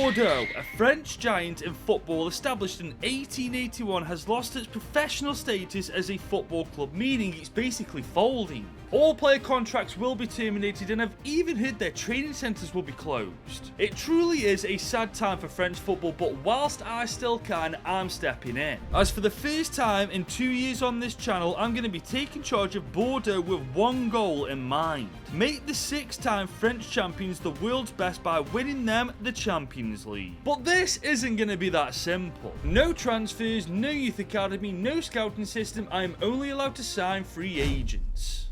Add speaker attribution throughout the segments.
Speaker 1: Bordeaux, a French giant in football established in 1881, has lost its professional status as a football club, meaning it's basically folding. All player contracts will be terminated, and I've even heard their training centres will be closed. It truly is a sad time for French football, but whilst I still can, I'm stepping in. As for the first time in 2 years on this channel, I'm going to be taking charge of Bordeaux with one goal in mind. Make the 6-time French champions the world's best by winning them the Champions League. But this isn't going to be that simple. No transfers, no youth academy, no scouting system. I am only allowed to sign free agents.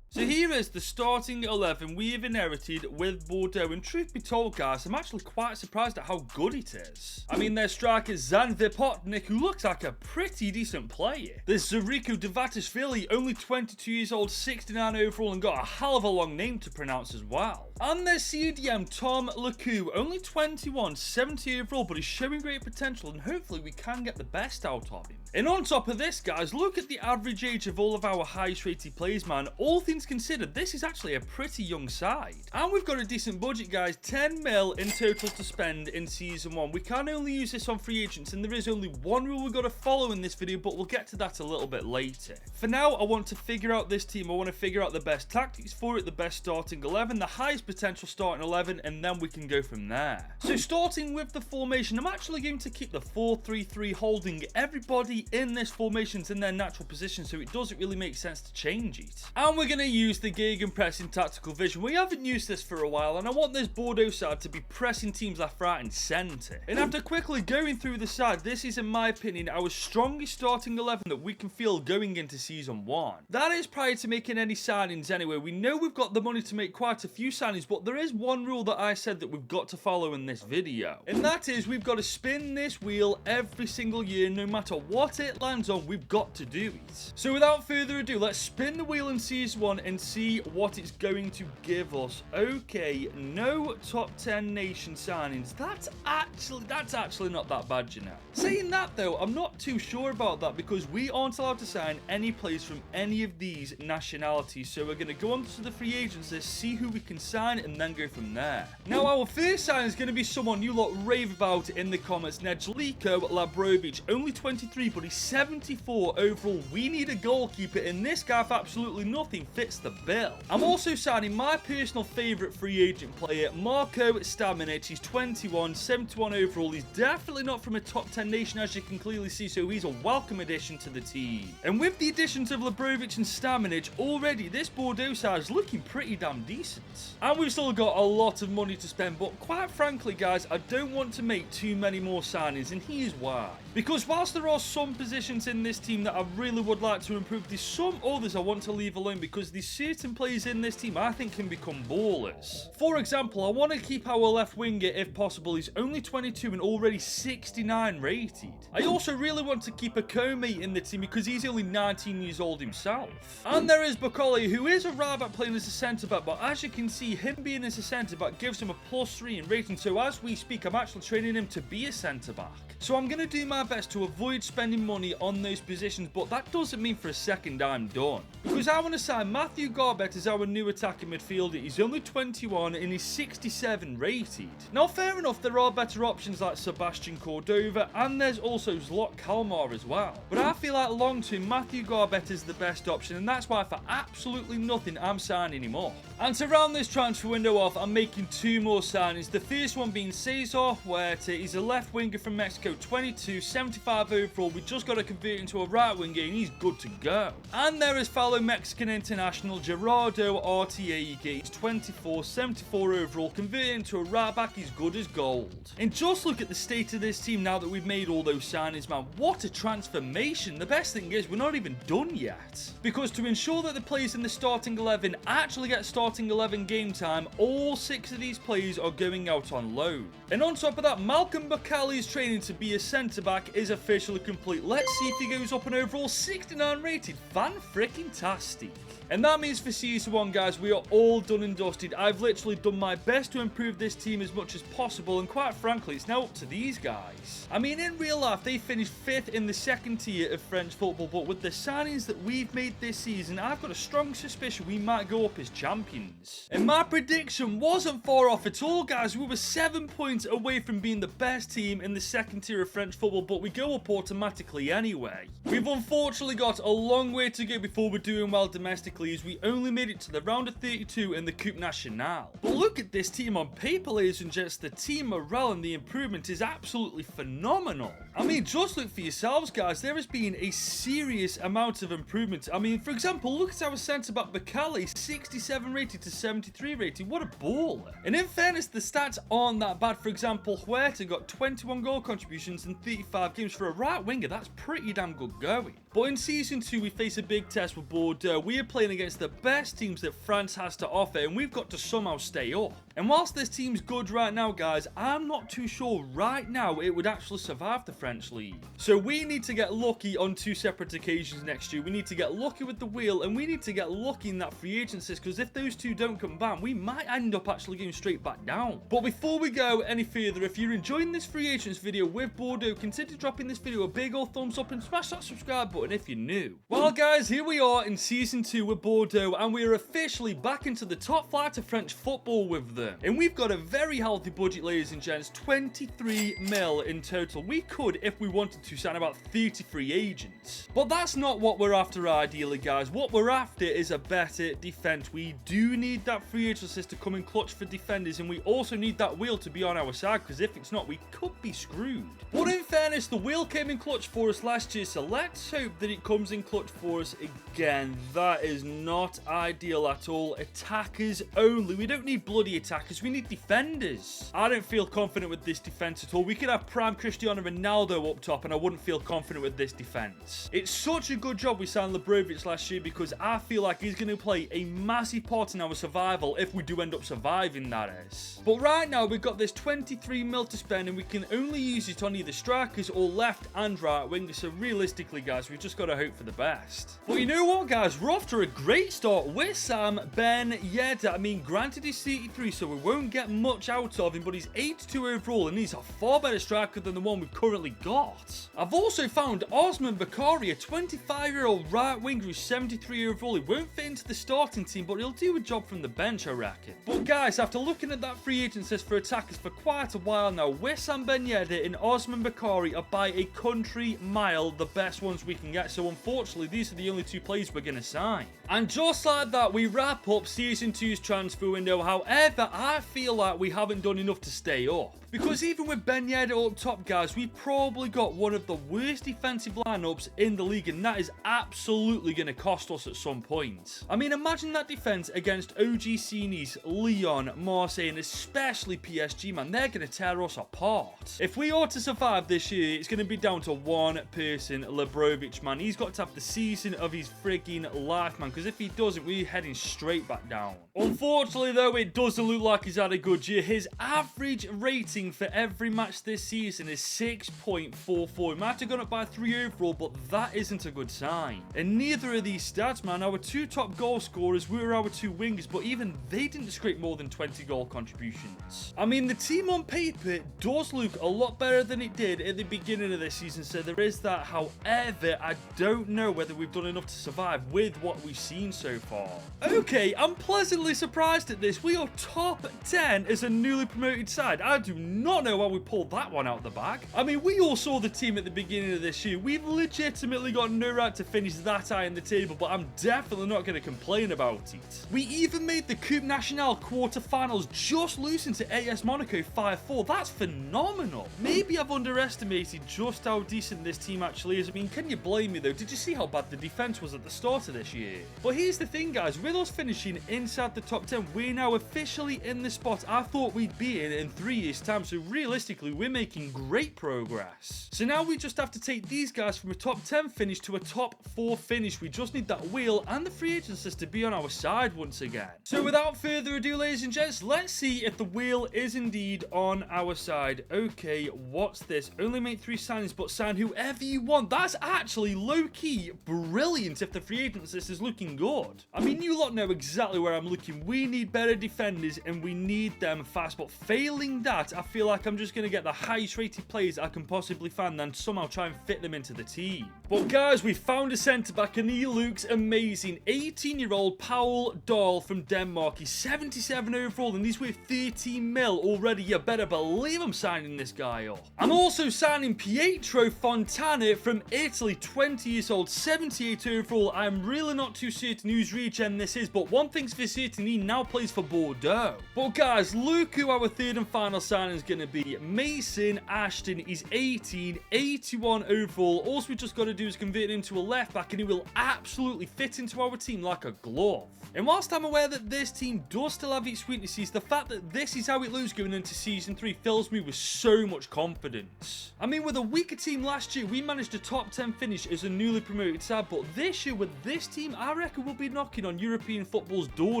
Speaker 1: So here is the starting 11 we have inherited with Bordeaux, and truth be told guys, I'm actually quite surprised at how good it is. I mean, their striker Zan Vipotnik, who looks like a pretty decent player. There's Zuriko Devatishvili, only 22 years old, 69 overall, and got a hell of a long name to pronounce as well. And there's CDM Tom Lecou, only 21, 70 overall, but he's showing great potential, and hopefully we can get the best out of him. And on top of this guys, look at the average age of all of our highest rated players, man. All things considered, this is actually a pretty young side. And we've got a decent budget guys, 10 mil in total to spend in season 1. We can only use this on free agents, and there is only one rule we've got to follow in this video, but we'll get to that a little bit later. For now, I want to figure out this team. I want to figure out the best tactics for it, the best starting 11, the highest potential starting 11, and then we can go from there. So starting with the formation, I'm actually going to keep the 4-3-3, holding everybody in this formation in their natural position, so it doesn't really make sense to change it. And we're going to use the gegenpressing tactical vision. We haven't used this for a while, and I want this Bordeaux side to be pressing teams left, right and centre. And after quickly going through the side, this is in my opinion our strongest starting 11 that we can feel going into season 1. That is prior to making any signings anyway. We know we've got the money to make quite a few signings, but there is one rule that I said that we've got to follow in this video, and that is we've got to spin this wheel every single year. No matter what it lands on, we've got to do it. So without further ado, let's spin the wheel in season 1 and see what it's going to give us. Okay, no top 10 nation signings. That's actually not that bad, you know. Saying that though, I'm not too sure about that, because we aren't allowed to sign any players from any of these nationalities. So we're going to go on to the free agents list, see who we can sign, and then go from there. Now our first sign is going to be someone you lot rave about in the comments, Nedjeliko Labrovic, only 23, but he's 74 overall. We need a goalkeeper, and this guy for absolutely nothing fits the bill. I'm also signing my personal favourite free agent player, Marko Stamenic. He's 21, 71 overall. He's definitely not from a top 10 nation, as you can clearly see, so he's a welcome addition to the team. And with the additions of Labrovic and Stamenic, already this Bordeaux side is looking pretty damn decent. And we've still got a lot of money to spend, but quite frankly guys, I don't want to make too many more signings, and here's why. Because whilst there are some positions in this team that I really would like to improve, there's some others I want to leave alone, because there's certain players in this team I think can become ballers. For example, I want to keep our left winger if possible. He's only 22 and already 69 rated. I also really want to keep a co-mate in the team, because he's only 19 years old himself. And there is Bakoli, who is a right back playing as a centre back, but as you can see, him being as a centre back gives him a +3 in rating, so as we speak I'm actually training him to be a centre back. So I'm going to do my best to avoid spending money on those positions, but that doesn't mean for a second I'm done. Because I want to sign Matthew Garbett as our new attacking midfielder. He's only 21 and he's 67 rated. Now fair enough, there are better options like Sebastian Cordova, and there's also Zlot Kalmar as well. But I feel like long term Matthew Garbett is the best option, and that's why for absolutely nothing I'm signing him up. And to round this transfer window off, I'm making 2 more signings. The first one being Cesar Huerta. He's a left winger from Mexico, 22, 75 overall. We just got to convert into a right winger and he's good to go. And there is fellow Mexican international Gerardo Arteaga. He's 24, 74 overall. Converting into a right back, he's good as gold. And just look at the state of this team now that we've made all those signings, man. What a transformation. The best thing is we're not even done yet. Because to ensure that the players in the starting 11 actually get starting 11 game time, all 6 of these players are going out on loan. And on top of that, Malcolm Bakali's training to be a centre-back is officially complete. Let's see if he goes up and overall 69 rated. Fan-freaking-tastic. And And that means for Season 1, guys, we are all done and dusted. I've literally done my best to improve this team as much as possible, and quite frankly, it's now up to these guys. I mean, in real life, they finished 5th in the second tier of French football, but with the signings that we've made this season, I've got a strong suspicion we might go up as champions. And my prediction wasn't far off at all, guys. We were 7 points away from being the best team in the second tier of French football, but we go up automatically anyway. We've unfortunately got a long way to go before we're doing well domestically, as we only made it to the round of 32 in the Coupe Nationale. But look at this team on paper, ladies and gents. The team morale and the improvement is absolutely phenomenal. I mean, just look for yourselves, guys. There has been a serious amount of improvement. I mean, for example, look at our centre-back Bacali, 67 rated to 73 rated. What a baller. And in fairness, the stats aren't that bad. For example, Huerta got 21 goal contributions in 35 games. For a right winger, that's pretty damn good going. But in Season 2, we face a big test with Bordeaux. We are playing against the best teams that France has to offer, and we've got to somehow stay up. And whilst this team's good right now, guys, I'm not too sure right now it would actually survive the French league. So we need to get lucky on 2 separate occasions next year. We need to get lucky with the wheel, and we need to get lucky in that free agency, because if those two don't combine, we might end up actually going straight back down. But before we go any further, if you're enjoying this free agents video with Bordeaux, consider dropping this video a big old thumbs up and smash that subscribe button if you're new. Well, guys, here we are in Season 2 with Bordeaux, and we are officially back into the top flight of French football with them. And we've got a very healthy budget, ladies and gents, 23 mil in total. We could, if we wanted to, sign about 33 agents. But that's not what we're after ideally, guys. What we're after is a better defense. We do need that free agent assist to come in clutch for defenders, and we also need that wheel to be on our side, because if it's not, we could be screwed. But in fairness, the wheel came in clutch for us last year, so let's hope that it comes in clutch for us again. That is not ideal at all. Attackers only. We don't need bloody attackers. We need defenders. I don't feel confident with this defense at all. We could have prime Cristiano Ronaldo up top, and I wouldn't feel confident with this defense. It's such a good job we signed Lebrovic last year, because I feel like he's going to play a massive part in our survival if we do end up surviving, that is. But right now, we've got this 23 mil to spend, and we can only use it on either strikers or left and right wingers. So realistically, guys, we've just got to hope for the best. But you know what, guys? We're off to a great start with Sam Ben Yedder. I mean, granted he's 33, so we won't get much out of him, but he's 82 overall, and he's a far better striker than the one we've currently got. I've also found Osman Bakari, a 25-year-old right winger who's 73 overall. He won't fit into the starting team, but he'll do a job from the bench, I reckon. But guys, after looking at that free agent list for attackers for quite a while now, Wissam Ben Yedder and Osman Bakari are by a country mile the best ones we can get. So unfortunately, these are the only 2 players we're going to sign. And just like that, we wrap up Season 2's transfer window. However, I feel like we haven't done enough to stay up. Because even with Ben Yedder up top, guys, we've probably got one of the worst defensive lineups in the league, and that is absolutely going to cost us at some point. I mean, imagine that defense against OGC Nice, Lyon, Marseille, and especially PSG, man. They're going to tear us apart. If we are to survive this year, it's going to be down to one person, Lebrovic, man. He's got to have the season of his frigging life, man, because if he doesn't, we're heading straight back down. Unfortunately, though, it doesn't look like he's had a good year. His average rating for every match this season is 6.44. He might have gone up by 3 overall, but that isn't a good sign. And neither of these stats, man. Our 2 top goal scorers were our 2 wingers, but even they didn't scrape more than 20 goal contributions. I mean, the team on paper does look a lot better than it did at the beginning of this season, so there is that. However, I don't know whether we've done enough to survive with what we've seen so far. Okay, I'm pleasantly surprised at this. We are top 10 as a newly promoted side. I do not know how we pulled that one out of the bag. I mean, we all saw the team at the beginning of this year. We've legitimately got no right to finish that high in the table, but I'm definitely not going to complain about it. We even made the Coupe Nationale quarterfinals, just losing to AS Monaco 5-4. That's phenomenal. Maybe I've underestimated just how decent this team actually is. I mean, can you blame me though? Did you see how bad the defense was at the start of this year? But here's the thing, guys. With us finishing inside the top 10, we're now officially in the spot I thought we'd be in 3 years' time. So realistically, we're making great progress. So now we just have to take these guys from a top 10 finish to a top 4 finish. We just need that wheel and the free agents list to be on our side once again. So without further ado, ladies and gents, let's see if the wheel is indeed on our side. Okay, what's this? Only make 3 signings, but sign whoever you want. That's actually actually low-key brilliant if the free agents list is looking good. I mean, you lot know exactly where I'm looking. We need better defenders and we need them fast, but failing that, I feel like I'm just going to get the highest rated players I can possibly find and somehow try and fit them into the team. But guys, we found a centre-back and he looks amazing. 18-year-old Paul Dahl from Denmark. He's 77 overall and he's worth 13 mil already. You better believe I'm signing this guy up. I'm also signing Pietro Fontana from Italy, 20 years old, 78 overall. I'm really not too certain whose regen this is, but one thing's for certain, he now plays for Bordeaux. But guys, look who our third and final signing is going to be. Mason Ashton. He's 18, 81 overall. All we just got to do is convert him to a left back and he will absolutely fit into our team like a glove. And whilst I'm aware that this team does still have its weaknesses, the fact that this is how it looks going into Season 3 fills me with so much confidence. I mean, with a weaker team last year, we managed a top 10 finish as a newly promoted side, but this year with this team, I reckon we'll be knocking on European football's door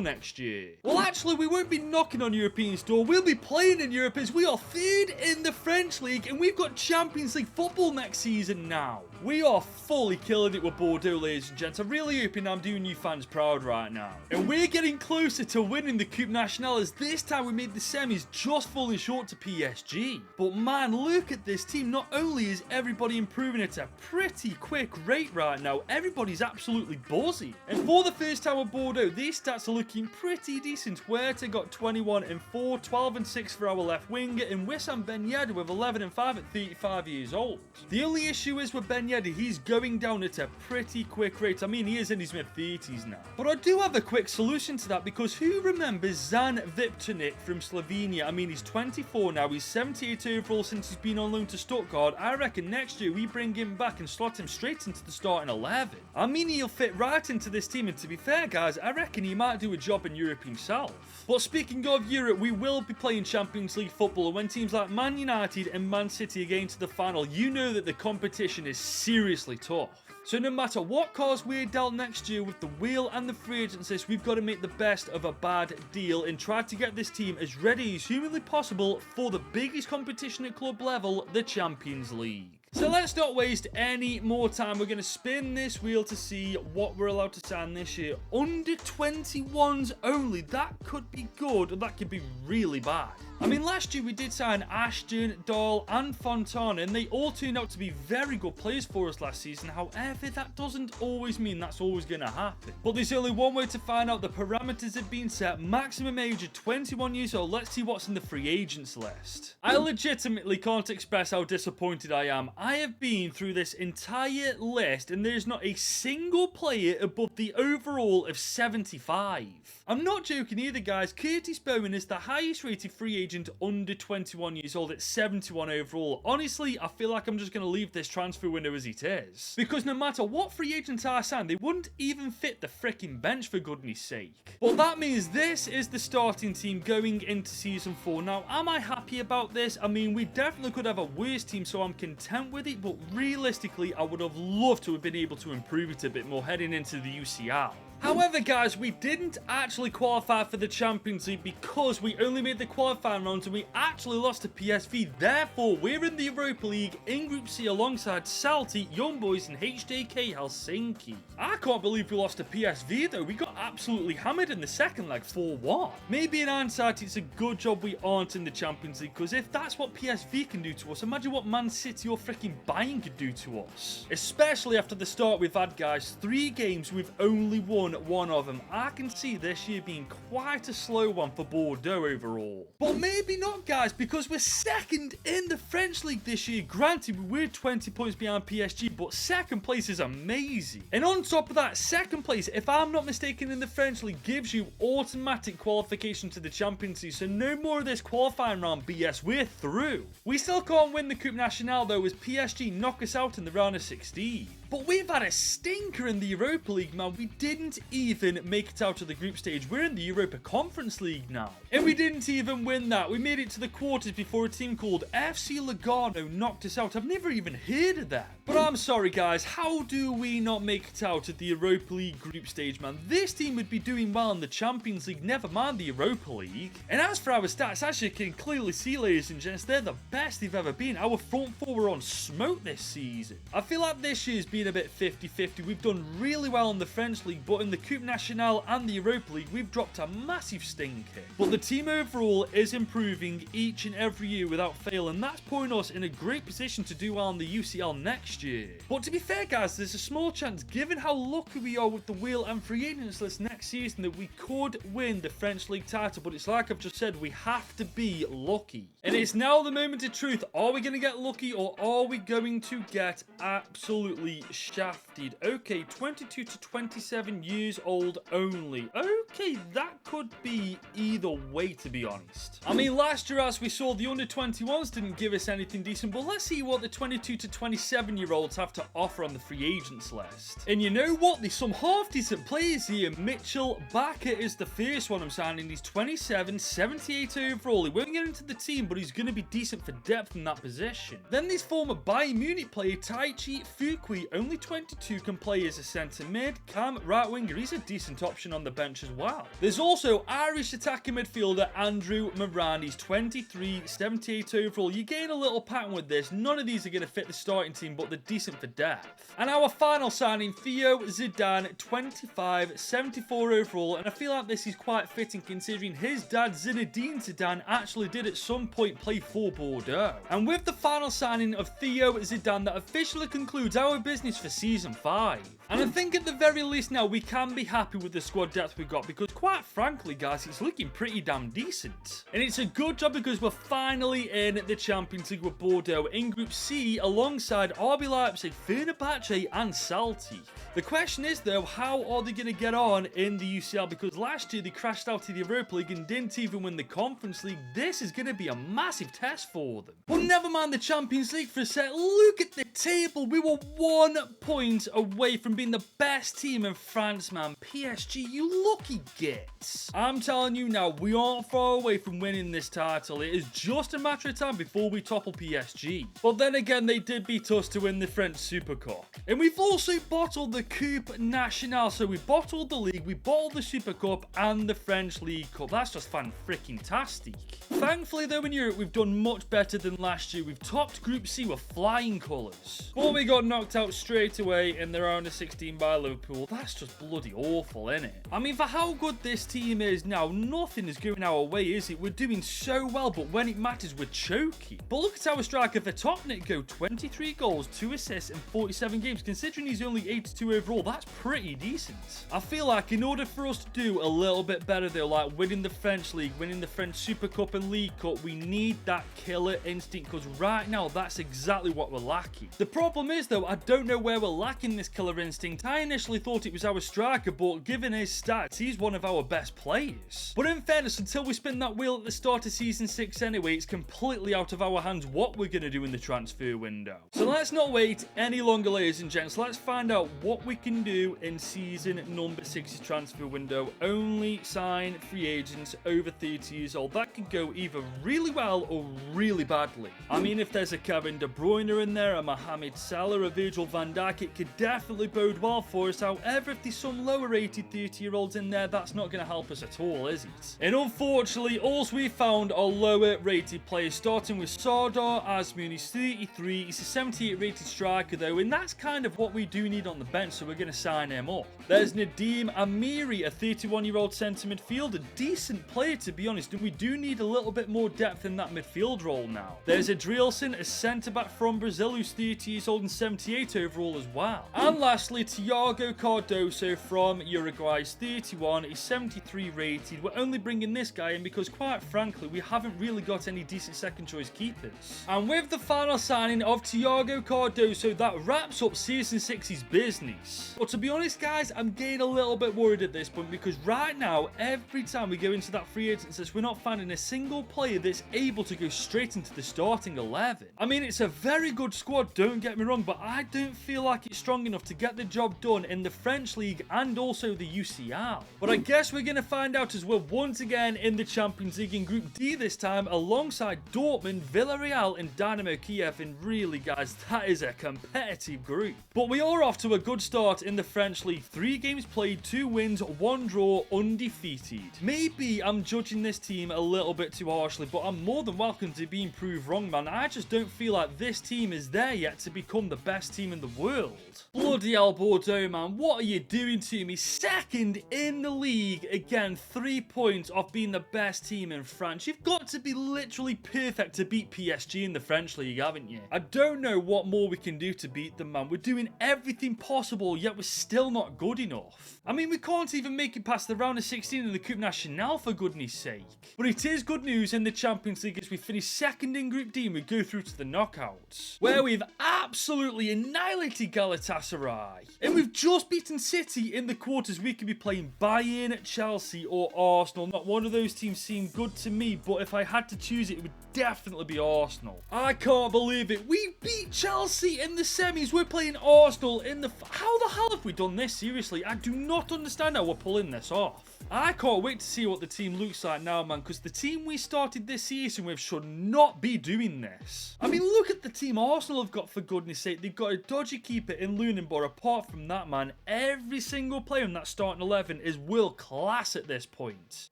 Speaker 1: next year. Well, actually, we won't be knocking on European's door. We'll be playing in Europe as we are third in the French League and we've got Champions League football next season now. We are fully killing it with Bordeaux, ladies and gents. I'm really hoping I'm doing you fans proud right now. And we're getting closer to winning the Coupe Nationale as this time we made the semis, just falling short to PSG. But man, look at this team. Not only is everybody improving at a pretty quick rate right now, everybody's absolutely buzzing. And for the first time with Bordeaux, these stats are looking pretty decent. Huerta got 21 and 4, 12 and 6 for our left winger, and Wissam Ben Yedder with 11 and 5 at 35 years old. The only issue is with Ben Yedder, he's going down at a pretty quick rate. I mean, he is in his mid-30s now. But I do have a quick solution to that, because who remembers Zan Viptonic from Slovenia? I mean, he's 24 now. He's 78 overall since he's been on loan to Stuttgart. I reckon next year we bring him back and slot him straight into the starting 11. I mean, he'll fit right into this team, and to be fair, guys, I reckon he might do a job in Europe himself. But speaking of Europe, we will be playing Champions League football, and when teams like Man United and Man City are getting to the final, you know that the competition is seriously tough. So no matter what cards we're dealt next year with the wheel and the free agents list, we've got to make the best of a bad deal and try to get this team as ready as humanly possible for the biggest competition at club level, the Champions League. So let's not waste any more time. We're going to spin this wheel to see what we're allowed to sign this year. Under 21s only. That could be good, or that could be really bad. I mean, last year we did sign Ashton, Dahl, and Fontana, and they all turned out to be very good players for us last season. However, that doesn't always mean that's always going to happen. But there's only one way to find out. The parameters have been set. Maximum age of 21 years old. Let's see what's in the free agents list. I legitimately can't express how disappointed I am. I have been through this entire list, and there's not a single player above the overall of 75. I'm not joking either, guys. Curtis Bowman is the highest rated free agent under 21 years old at 71 overall. Honestly, I feel like I'm just going to leave this transfer window as it is, because no matter what free agents I sign, they wouldn't even fit the freaking bench, for goodness sake. But that means this is the starting team going into Season 4. Now, am I happy about this? I mean, we definitely could have a worse team, so I'm content with it, but realistically, I would have loved to have been able to improve it a bit more heading into the UCL. However, guys, we didn't actually qualify for the Champions League because we only made the qualifying rounds and we actually lost to PSV. Therefore, we're in the Europa League in Group C alongside Celtic, Young Boys, and HJK Helsinki. I can't believe we lost to PSV though. We got absolutely hammered in the second leg 4-1. Maybe in hindsight, it's a good job we aren't in the Champions League, because if that's what PSV can do to us, imagine what Man City or freaking Bayern could do to us. Especially after the start we've had, guys. 3 games we've only won one of them. I can see this year being quite a slow one for Bordeaux overall. But maybe not, guys, because we're second in the French League this year. Granted, we were 20 points behind PSG, but second place is amazing. And on top of that, second place, if I'm not mistaken, in the French League gives you automatic qualification to the Champions League. So no more of this qualifying round BS. We're through. We still can't win the Coupe Nationale though, as PSG knock us out in the round of 16. But we've had a stinker in the Europa League, man. We didn't even make it out of the group stage. We're in the Europa Conference League now. And we didn't even win that. We made it to the quarters before a team called FC Lugano knocked us out. I've never even heard of that. But I'm sorry, guys. How do we not make it out of the Europa League group stage, man? This team would be doing well in the Champions League, never mind the Europa League. And as for our stats, as you can clearly see, ladies and gents, they're the best they've ever been. Our front four were on smoke this season. I feel like this year's been been a bit 50-50. We've done really well in the French League, but in the Coupe Nationale and the Europa League, we've dropped a massive stinker. But the team overall is improving each and every year without fail, and that's putting us in a great position to do well in the UCL next year. But to be fair, guys, there's a small chance, given how lucky we are with the wheel and free agents list next season, that we could win the French League title. But it's like I've just said, we have to be lucky. And it's now the moment of truth. Are we going to get lucky, or are we going to get absolutely shafted? Okay, 22 to 27 years old only. Okay, that could be either way, to be honest. I mean, last year, as we saw, the under-21s didn't give us anything decent, but let's see what the 22 to 27-year-olds have to offer on the free agents list. And you know what? There's some half-decent players here. Mitchell Bakker is the first one I'm signing. He's 27, 78 overall. He won't get into the team, but he's going to be decent for depth in that position. Then there's former Bayern Munich player Taichi Fukui, only 22, can play as a centre mid. Cam, right winger, he's a decent option on the bench as well. There's also Irish attacking midfielder Andrew Moran. He's 23, 78 overall. You gain a little pattern with this. None of these are going to fit the starting team, but they're decent for depth. And our final signing, Theo Zidane, 25, 74 overall. And I feel like this is quite fitting considering his dad, Zinedine Zidane, actually did at some point play for Bordeaux. And with the final signing of Theo Zidane, that officially concludes our business for Season 5. And I think at the very least now, we can be happy with the squad depth we got, because quite frankly, guys, it's looking pretty damn decent. And it's a good job because we're finally in the Champions League with Bordeaux in Group C alongside RB Leipzig, Fenerbahce and Celtic. The question is, though, how are they going to get on in the UCL? Because last year they crashed out of the Europa League and didn't even win the Conference League. This is going to be a massive test for them. But never mind the Champions League for a sec. Look at the table. We were 1 point away from being the best team in France, man. PSG, you lucky gits. I'm telling you now, we aren't far away from winning this title. It is just a matter of time before we topple PSG. But then again, they did beat us to win the French Super Cup. And we've also bottled the Coupe Nationale. So we bottled the league, we bottled the Super Cup and the French League Cup. That's just fan-freaking-tastic. Thankfully, though, in Europe, we've done much better than last year. We've topped Group C with flying colours. But we got knocked out straight away in the round of 16 by Liverpool. That's just bloody awful, isn't it? I mean, for how good this team is now, nothing is going our way, is it? We're doing so well, but when it matters, we're choking. But look at our striker for Topnik go. 23 goals, 2 assists in 47 games. Considering he's only 82 overall, that's pretty decent. I feel like in order for us to do a little bit better, though, like winning the French League, winning the French Super Cup and League Cup, we need that killer instinct, because right now, that's exactly what we're lacking. The problem is, though, I don't know where we're lacking this killer instinct. I initially thought it was our striker, but given his stats, he's one of our best players. But in fairness, until we spin that wheel at the start of Season 6 anyway, it's completely out of our hands what we're going to do in the transfer window. So let's not wait any longer, ladies and gents. Let's find out what we can do in Season number 6's transfer window. Only sign free agents over 30 years old. That could go either really well or really badly. I mean, if there's a Kevin De Bruyne in there, a Mohamed Salah, a Virgil van Dijk, it could definitely bode well for us. However, if there's some lower rated 30-year-olds in there, that's not going to help us at all, is it? And unfortunately, all we found are lower rated players, starting with Sardar Azmoun. He's 33, he's a 78 rated striker though, and that's kind of what we do need on the bench, so we're going to sign him up. There's Nadim Amiri, a 31-year-old centre midfielder, decent player to be honest, and we do need a little bit more depth in that midfield role now. There's Adrielson, a centre-back from Brazil who's 30 years old and 78 overall as well. And lastly, Thiago Cardoso from Uruguay, he's 31, he's 73 rated. We're only bringing this guy in because, quite frankly, we haven't really got any decent second choice keepers. And with the final signing of Thiago Cardoso, that wraps up Season 6's business. But to be honest, guys, I'm getting a little bit worried at this point, because right now, every time we go into that free agent list, we're not finding a single player that's able to go straight into the starting 11. I mean, it's a very good squad, don't get me wrong, but I don't feel like it's strong enough to get this the job done in the French League and also the UCL. But I guess we're going to find out as well once again in the Champions League in Group D this time, alongside Dortmund, Villarreal and Dynamo Kiev. And really, guys, that is a competitive group. But we are off to a good start in the French League. 3 games played, 2 wins, 1 draw, undefeated. Maybe I'm judging this team a little bit too harshly, but I'm more than welcome to being proved wrong, man. I just don't feel like this team is there yet to become the best team in the world. Bloody hell, Bordeaux, man. What are you doing to me? Second in the league. Again, 3 points off being the best team in France. You've got to be literally perfect to beat PSG in the French League, haven't you? I don't know what more we can do to beat them, man. We're doing everything possible, yet we're still not good enough. I mean, we can't even make it past the round of 16 in the Coupe Nationale, for goodness sake. But it is good news in the Champions League as we finish second in Group D and we go through to the knockouts, where we've absolutely annihilated Galatasaray. And we've just beaten City in the quarters. We could be playing Bayern, Chelsea or Arsenal. Not one of those teams seemed good to me, but if I had to choose it would definitely be Arsenal. I can't believe it. We beat Chelsea in the semis. We're playing Arsenal in the... How the hell have we done this? Seriously, I do not understand how we're pulling this off. I can't wait to see what the team looks like now, man, because the team we started this season with should not be doing this. I mean, look at the team Arsenal have got, for goodness sake. They've got a dodgy keeper in Lunin, but apart from that, man, every single player in that starting 11 is world class at this point.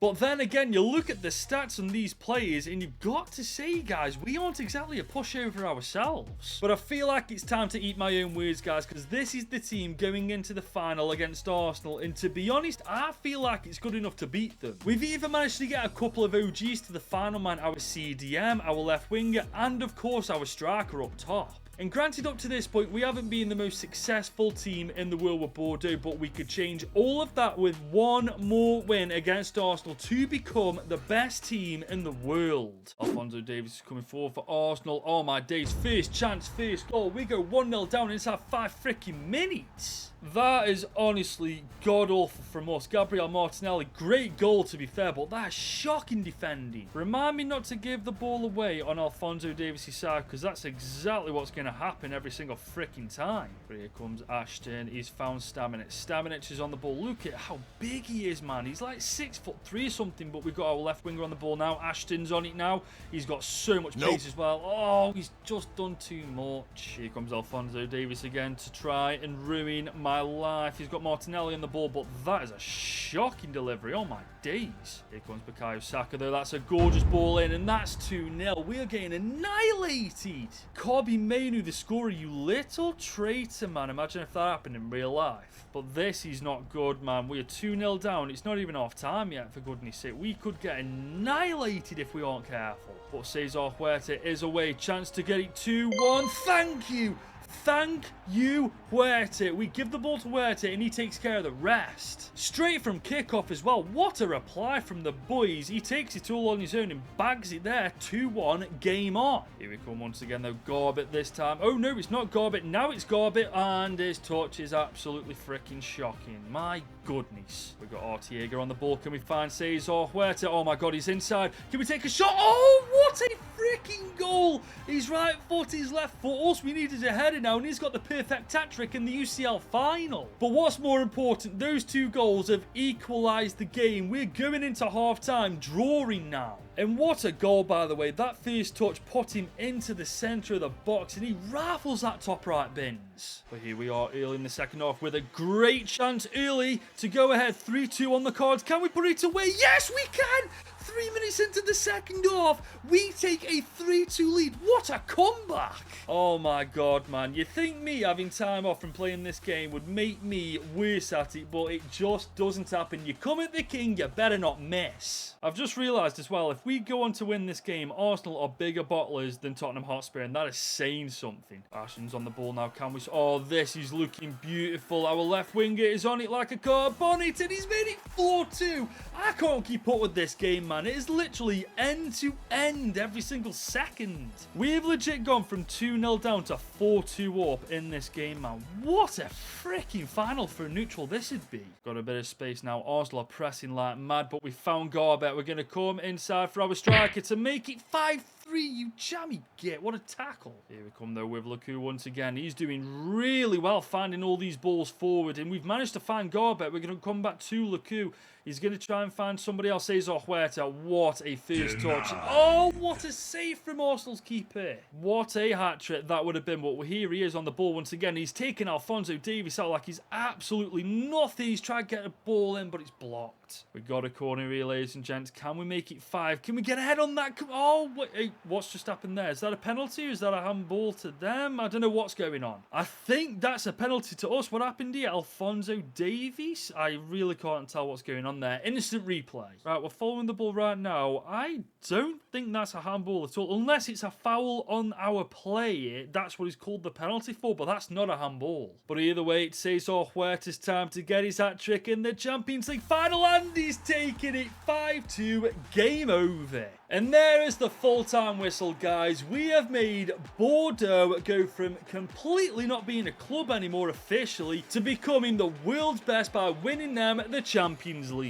Speaker 1: But then again, you look at the stats on these players and you've got to say, guys, we aren't exactly a pushover ourselves. But I feel like it's time to eat my own words, guys, because this is the team going into the final against Arsenal, and to be honest, I feel like it's good enough to beat them. We've even managed to get a couple of OGs to the final, man. Our CDM, our left winger, and of course our striker up top. And granted, up to this point, we haven't been the most successful team in the world with Bordeaux, but we could change all of that with one more win against Arsenal to become the best team in the world. Alphonso Davies is coming forward for Arsenal. Oh my days, first chance, first goal. We go 1-0 down inside 5 freaking minutes. That is honestly god-awful from us. Gabriel Martinelli, great goal to be fair, but that is shocking defending. Remind me not to give the ball away on Alphonso Davies' side, because that's exactly what's going to happen every single freaking time. But here comes Ashton. He's found Stamenic. Stamenic is on the ball. Look at how big he is, man. He's like 6'3" or something, but we've got our left winger on the ball now. Ashton's on it now. He's got so much pace as well. Oh, he's just done too much. Here comes Alphonso Davies again to try and ruin my life. He's got Martinelli on the ball, but that is a shocking delivery. Oh my days. Here comes Bukayo Saka though. That's a gorgeous ball in, and that's 2-0. We are getting annihilated. Kobe Mainu, the scorer, you little traitor, man. Imagine if that happened in real life. But this is not good, man. We are 2-0 down. It's not even half time yet, for goodness sake. We could get annihilated if we aren't careful. But Cesar Huerta is away. Chance to get it 2-1. Thank you. Thank you, Huerta. We give the ball to Huerta and he takes care of the rest. Straight from kickoff as well. What a reply from the boys. He takes it all on his own and bags it there. 2-1, game on. Here we come once again though. Garbett this time. Oh no, it's not Garbett. Now it's Garbett, and his touch is absolutely freaking shocking. My goodness. We've got Artiega on the ball. Can we find Cesar Huerta? Oh my god, he's inside. Can we take a shot? Oh, what a freaking goal. His right foot, his left foot. All we need is a header now, and he's got the perfect hat-trick in the UCL final. But what's more important, those 2 goals have equalised the game. We're going into half-time drawing now. And what a goal, by the way. That first touch put him into the centre of the box, and he rifles that top right bins. But here we are early in the second half with a great chance early to go ahead. 3-2 on the cards. Can we put it away? Yes, we can! 3 minutes into the second half, we take a 3-2 lead. What a comeback! Oh my god, man. You think me having time off from playing this game would make me worse at it, but it just doesn't happen. You come at the king, you better not miss. I've just realised as well, if we go on to win this game, Arsenal are bigger bottlers than Tottenham Hotspur, and that is saying something. Ashton's on the ball now. Can we... Oh, this is looking beautiful. Our left winger is on it like a car bonnet, and he's made it 4-2. I can't keep up with this game, man. It is literally end to end every single second. We've legit gone from 2-0 down to 4-2 up in this game, man. What a freaking final for a neutral this would be. Got a bit of space now. Arsenal are pressing like mad, but we found Garbett. We're going to come inside for our striker to make it 5-3. 3, you jammy git. What a tackle. Here we come, though, with Lukaku once again. He's doing really well finding all these balls forward, and we've managed to find Garbett. We're going to come back to Lukaku. He's going to try and find somebody else. Cesar Huerta. What a first touch. Oh, what a save from Arsenal's keeper. What a hat-trick that would have been. But here he is on the ball once again. He's taking Alphonso Davies out like he's absolutely nothing. He's trying to get a ball in, but it's blocked. We got a corner here, ladies and gents. Can we make it 5? Can we get ahead on that? Oh, wait, what's just happened there? Is that a penalty? Is that a handball to them? I don't know what's going on. I think that's a penalty to us. What happened here? Alphonso Davies? I really can't tell what's going on there. Instant replay. Right, we're following the ball right now. I don't think that's a handball at all. Unless it's a foul on our player. That's what he's called the penalty for, but that's not a handball. But either way, it says Huerta's time to get his hat-trick in the Champions League final, and he's taking it 5-2. Game over. And there is the full-time whistle, guys. We have made Bordeaux go from completely not being a club anymore officially to becoming the world's best by winning them the Champions League.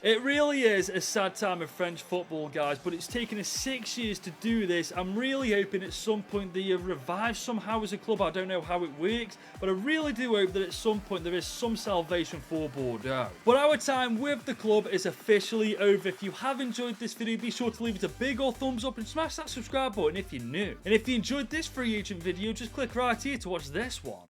Speaker 1: It really is a sad time of French football, guys, but it's taken us 6 years to do this. I'm really hoping at some point they revive somehow as a club. I don't know how it works, but I really do hope that at some point there is some salvation for Bordeaux. But our time with the club is officially over. If you have enjoyed this video, be sure to leave it a big old thumbs up and smash that subscribe button if you're new. And if you enjoyed this free agent video, just click right here to watch this one.